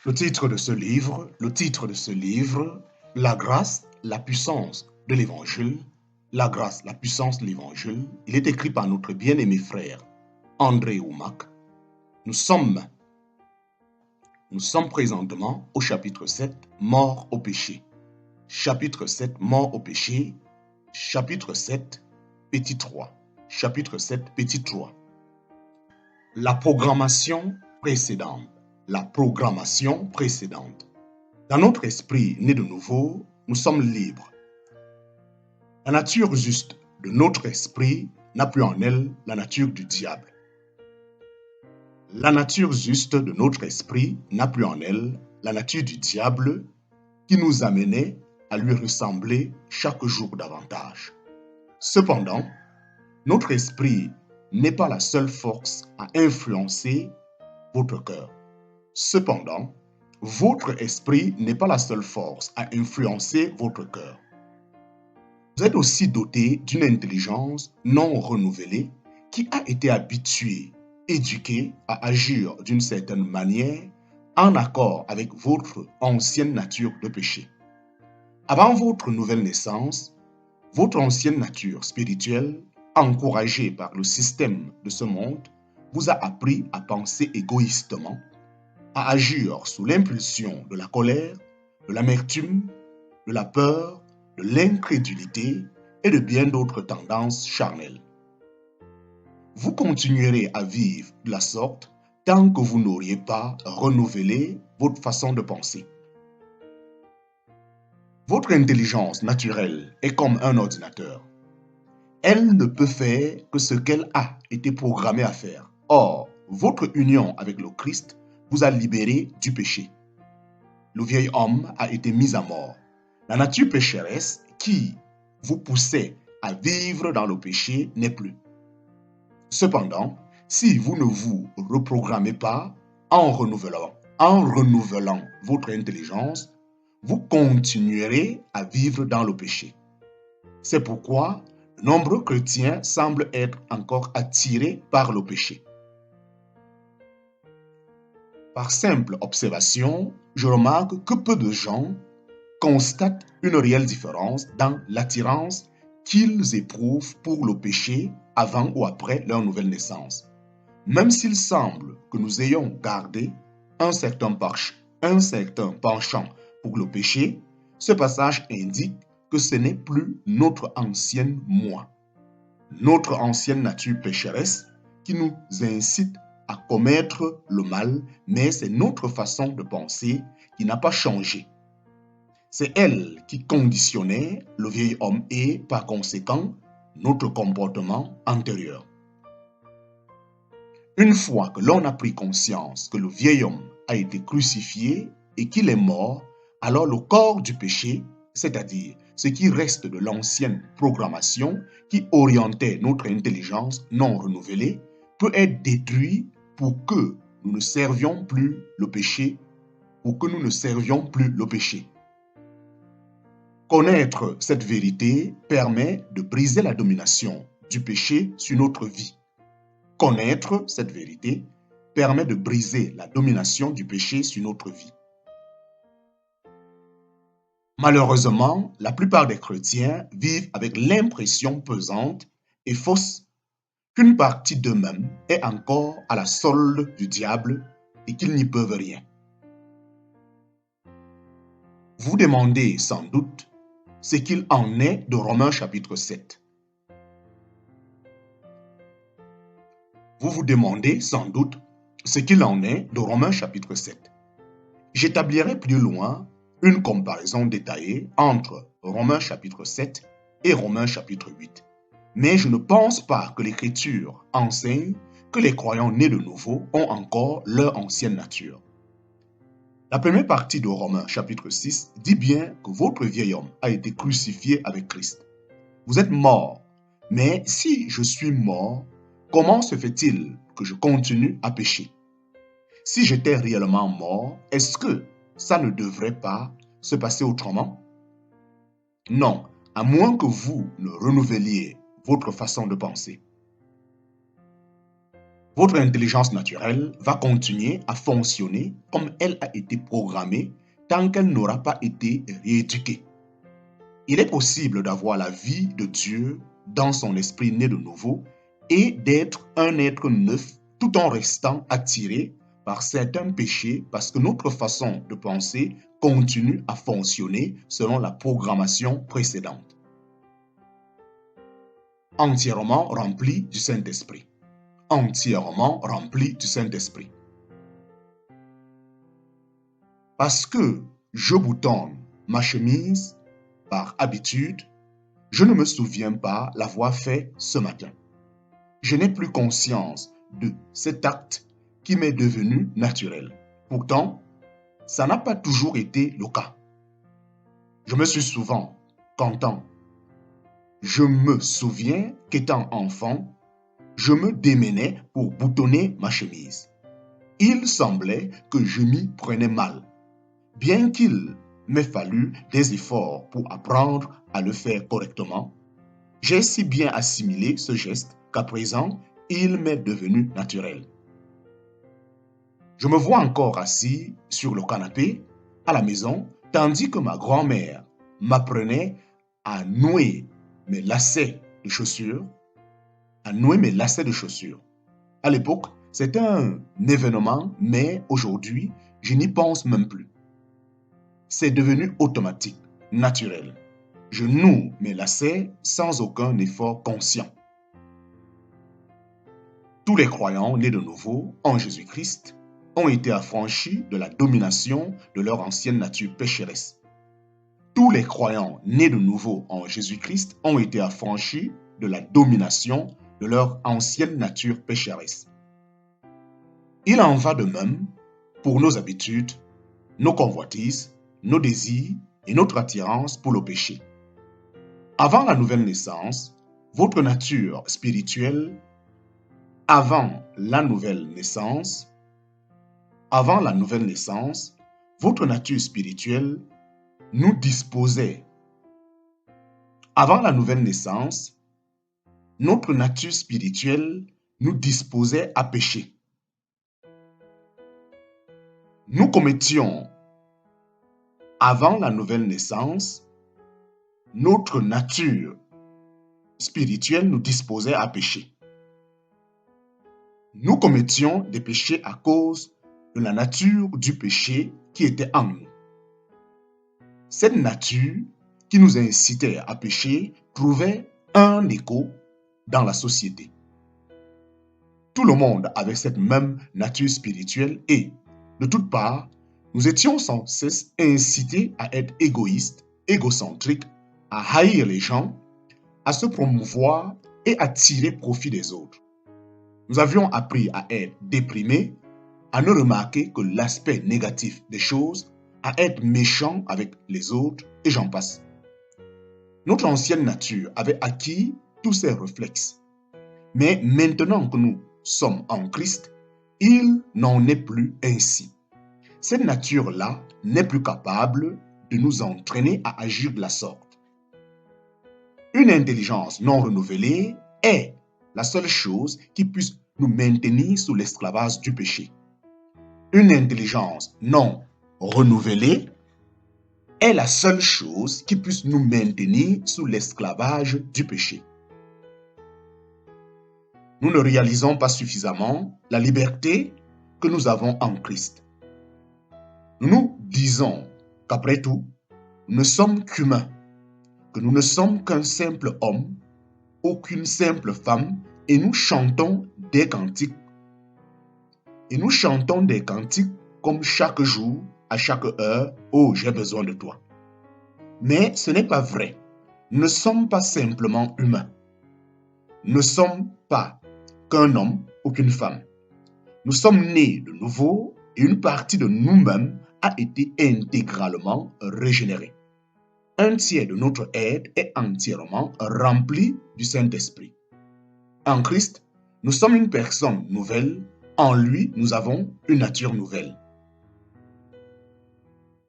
Le titre de ce livre, La grâce, la puissance de l'évangile. La grâce, la puissance de l'évangile. Il est écrit par notre bien-aimé frère André Oumak. Nous sommes présentement au chapitre 7, mort au péché. Chapitre 7, mort au péché. Chapitre 7, petit 3. Chapitre 7, petit 3. La programmation précédente. Dans notre esprit né de nouveau, nous sommes libres. La nature juste de notre esprit n'a plus en elle la nature du diable. La nature juste de notre esprit n'a plus en elle la nature du diable qui nous amenait à lui ressembler chaque jour davantage. Cependant, notre esprit n'est pas la seule force à influencer votre cœur. Cependant, votre esprit n'est pas la seule force à influencer votre cœur. Vous êtes aussi doté d'une intelligence non renouvelée qui a été habituée, éduquée à agir d'une certaine manière en accord avec votre ancienne nature de péché. Avant votre nouvelle naissance, votre ancienne nature spirituelle, encouragée par le système de ce monde, vous a appris à penser égoïstement, à agir sous l'impulsion de la colère, de l'amertume, de la peur, de l'incrédulité et de bien d'autres tendances charnelles. Vous continuerez à vivre de la sorte tant que vous n'auriez pas renouvelé votre façon de penser. Votre intelligence naturelle est comme un ordinateur. Elle ne peut faire que ce qu'elle a été programmée à faire. Or, votre union avec le Christ vous a libéré du péché. Le vieil homme a été mis à mort. La nature pécheresse qui vous poussait à vivre dans le péché n'est plus. Cependant, si vous ne vous reprogrammez pas en renouvelant votre intelligence, vous continuerez à vivre dans le péché. C'est pourquoi de nombreux chrétiens semblent être encore attirés par le péché. Par simple observation, je remarque que peu de gens constatent une réelle différence dans l'attirance qu'ils éprouvent pour le péché avant ou après leur nouvelle naissance. Même s'il semble que nous ayons gardé un certain penchant pour le péché, ce passage indique que ce n'est plus notre ancienne moi, notre ancienne nature pécheresse qui nous incite à commettre le mal, mais c'est notre façon de penser qui n'a pas changé. C'est elle qui conditionnait le vieil homme et, par conséquent, notre comportement antérieur. Une fois que l'on a pris conscience que le vieil homme a été crucifié et qu'il est mort, alors le corps du péché, c'est-à-dire ce qui reste de l'ancienne programmation qui orientait notre intelligence non renouvelée, peut être détruit pour que nous ne servions plus le péché, Connaître cette vérité permet de briser la domination du péché sur notre vie. Connaître cette vérité permet de briser la domination du péché sur notre vie. Malheureusement, la plupart des chrétiens vivent avec l'impression pesante et fausse qu'une partie d'eux-mêmes est encore à la solde du diable et qu'ils n'y peuvent rien. Vous demandez sans doute ce qu'il en est de Romains chapitre 7. Vous demandez sans doute ce qu'il en est de Romains chapitre 7. J'établirai plus loin une comparaison détaillée entre Romains chapitre 7 et Romains chapitre 8. Mais je ne pense pas que l'Écriture enseigne que les croyants nés de nouveau ont encore leur ancienne nature. La première partie de Romains chapitre 6 dit bien que votre vieil homme a été crucifié avec Christ. Vous êtes mort, mais si je suis mort, comment se fait-il que je continue à pécher? Si j'étais réellement mort, est-ce que ça ne devrait pas se passer autrement? Non, à moins que vous ne renouveliez votre façon de penser. Votre intelligence naturelle va continuer à fonctionner comme elle a été programmée tant qu'elle n'aura pas été rééduquée. Il est possible d'avoir la vie de Dieu dans son esprit né de nouveau et d'être un être neuf tout en restant attiré par certains péchés parce que notre façon de penser continue à fonctionner selon la programmation précédente. Entièrement rempli du Saint-Esprit. Entièrement rempli du Saint-Esprit. Parce que je boutonne ma chemise par habitude, je ne me souviens pas l'avoir fait ce matin. Je n'ai plus conscience de cet acte qui m'est devenu naturel. Pourtant, ça n'a pas toujours été le cas. Je me suis souvent content. Je me souviens qu'étant enfant, je me démenais pour boutonner ma chemise. Il semblait que je m'y prenais mal, bien qu'il m'ait fallu des efforts pour apprendre à le faire correctement. J'ai si bien assimilé ce geste qu'à présent, il m'est devenu naturel. Je me vois encore assis sur le canapé à la maison, tandis que ma grand-mère m'apprenait à nouer mes lacets de chaussures, À l'époque, c'était un événement, mais aujourd'hui, je n'y pense même plus. C'est devenu automatique, naturel. Je noue mes lacets sans aucun effort conscient. Tous les croyants nés de nouveau en Jésus-Christ ont été affranchis de la domination de leur ancienne nature pécheresse. Tous les croyants nés de nouveau en Jésus-Christ ont été affranchis de la domination de leur ancienne nature pécheresse. Il en va de même pour nos habitudes, nos convoitises, nos désirs et notre attirance pour le péché. Avant la nouvelle naissance, votre nature spirituelle, votre nature spirituelle nous disposait. Avant la nouvelle naissance, notre nature spirituelle nous disposait à pécher. Nous commettions, avant la nouvelle naissance, notre nature spirituelle nous disposait à pécher. Nous commettions des péchés à cause de la nature du péché qui était en nous. Cette nature qui nous incitait à pécher trouvait un écho dans la société. Tout le monde avait cette même nature spirituelle et, de toutes parts, nous étions sans cesse incités à être égoïstes, égocentriques, à haïr les gens, à se promouvoir et à tirer profit des autres. Nous avions appris à être déprimés, à ne remarquer que l'aspect négatif des choses, à être méchants avec les autres, et j'en passe. Notre ancienne nature avait acquis tous ces réflexes. Mais maintenant que nous sommes en Christ, il n'en est plus ainsi. Cette nature-là n'est plus capable de nous entraîner à agir de la sorte. Une intelligence non renouvelée est la seule chose qui puisse nous maintenir sous l'esclavage du péché. Une intelligence non renouvelée est la seule chose qui puisse nous maintenir sous l'esclavage du péché. Nous ne réalisons pas suffisamment la liberté que nous avons en Christ. Nous nous disons qu'après tout, nous ne sommes qu'humains, que nous ne sommes qu'un simple homme ou qu'une simple femme, et nous chantons des cantiques. Comme chaque jour, à chaque heure, « Oh, j'ai besoin de toi ». Mais ce n'est pas vrai. Nous ne sommes pas simplement humains. Nous ne sommes pas qu'un homme ou qu'une femme. Nous sommes nés de nouveau et une partie de nous-mêmes a été intégralement régénérée. Un tiers de notre être est entièrement rempli du Saint-Esprit. En Christ, nous sommes une personne nouvelle. En lui, nous avons une nature nouvelle.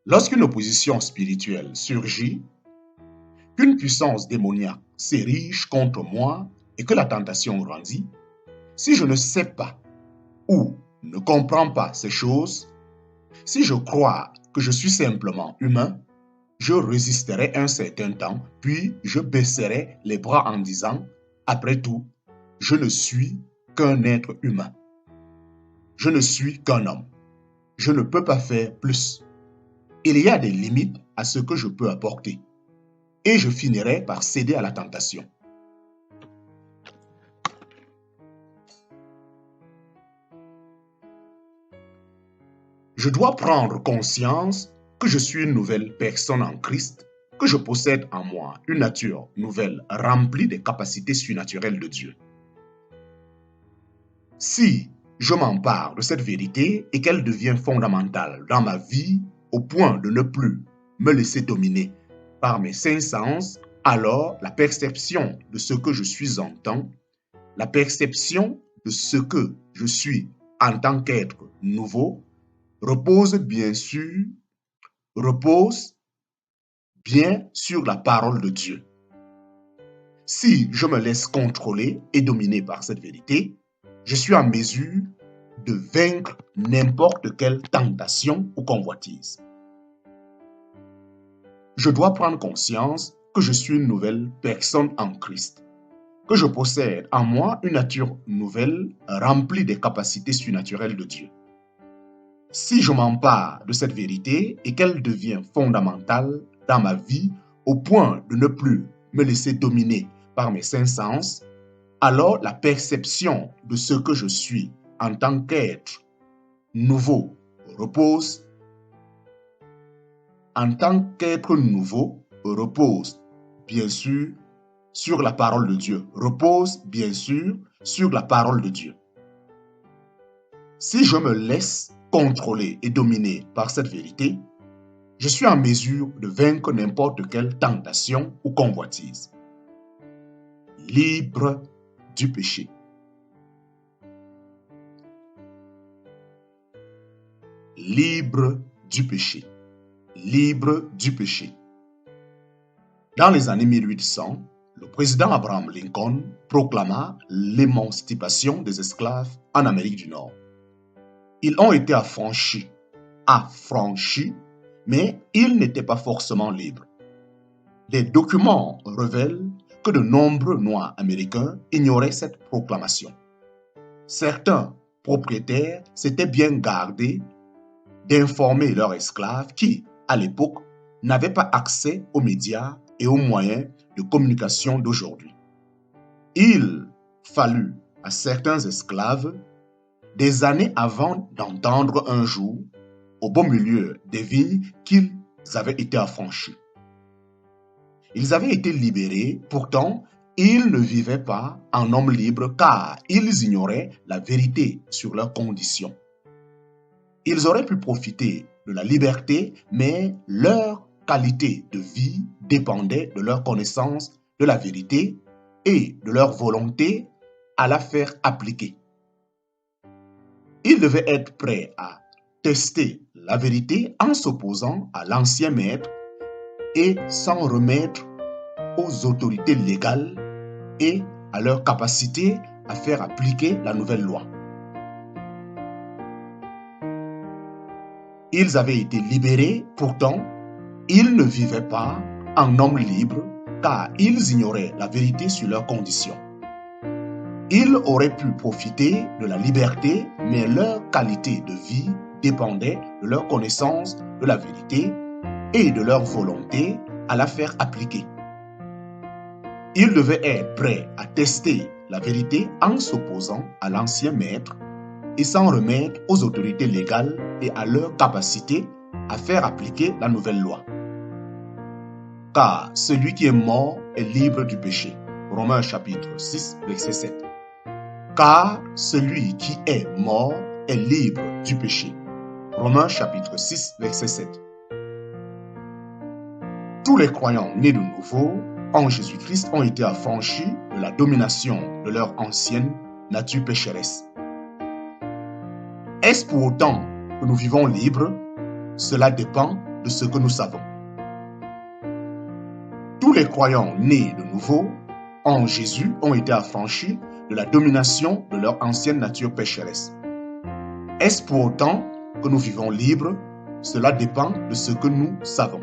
Lorsqu'une opposition spirituelle surgit, qu'une puissance démoniaque s'érige contre moi et que la tentation grandit, si je ne sais pas ou ne comprend pas ces choses, si je crois que je suis simplement humain, je résisterai un certain temps, puis je baisserai les bras en disant, après tout, je ne suis qu'un être humain. Je ne suis qu'un homme. Je ne peux pas faire plus. Il y a des limites à ce que je peux apporter. Et je finirai par céder à la tentation. Je dois prendre conscience que je suis une nouvelle personne en Christ, que je possède en moi une nature nouvelle remplie des capacités surnaturelles de Dieu. Si je m'empare de cette vérité et qu'elle devient fondamentale dans ma vie au point de ne plus me laisser dominer par mes cinq sens, alors la perception de ce que je suis en tant, la perception de ce que je suis en tant qu'être nouveau, repose bien sur la parole de Dieu. Si je me laisse contrôler et dominer par cette vérité, je suis en mesure de vaincre n'importe quelle tentation ou convoitise. Je dois prendre conscience que je suis une nouvelle personne en Christ, que je possède en moi une nature nouvelle remplie des capacités surnaturelles de Dieu. Si je m'empare de cette vérité et qu'elle devient fondamentale dans ma vie au point de ne plus me laisser dominer par mes cinq sens, alors la perception de ce que je suis en tant qu'être nouveau repose bien sûr sur la parole de Dieu. Si je me laisse contrôler et dominer par cette vérité, je suis en mesure de vaincre n'importe quelle tentation ou convoitise. Libre du péché. Libre du péché. Libre du péché. Dans les années 1800, le président Abraham Lincoln proclama l'émancipation des esclaves en Amérique du Nord. Ils ont été affranchis, mais ils n'étaient pas forcément libres. Des documents révèlent que de nombreux Noirs américains ignoraient cette proclamation. Certains propriétaires s'étaient bien gardés d'informer leurs esclaves qui, à l'époque, n'avaient pas accès aux médias et aux moyens de communication d'aujourd'hui. Il fallut à certains esclaves des années avant d'entendre un jour, au beau milieu des vignes, qu'ils avaient été affranchis. Ils avaient été libérés, pourtant, ils ne vivaient pas en hommes libres car ils ignoraient la vérité sur leurs conditions. Ils auraient pu profiter de la liberté, mais leur qualité de vie dépendait de leur connaissance de la vérité et de leur volonté à la faire appliquer. Ils devaient être prêts à tester la vérité en s'opposant à l'ancien maître et s'en remettre aux autorités légales et à leur capacité à faire appliquer la nouvelle loi. Ils avaient été libérés, pourtant, ils ne vivaient pas en hommes libres car ils ignoraient la vérité sur leurs conditions. Ils auraient pu profiter de la liberté, mais leur qualité de vie dépendait de leur connaissance de la vérité et de leur volonté à la faire appliquer. Ils devaient être prêts à tester la vérité en s'opposant à l'ancien maître et s'en remettre aux autorités légales et à leur capacité à faire appliquer la nouvelle loi. Car celui qui est mort est libre du péché. Romains chapitre 6, verset 7. Car celui qui est mort est libre du péché. Romains chapitre 6, verset 7. Tous les croyants nés de nouveau en Jésus-Christ ont été affranchis de la domination de leur ancienne nature pécheresse. Est-ce pour autant que nous vivons libres? Cela dépend de ce que nous savons. Tous les croyants nés de nouveau en Jésus ont été affranchis de la domination de leur ancienne nature pécheresse. Est-ce pour autant que nous vivons libres? Cela dépend de ce que nous savons.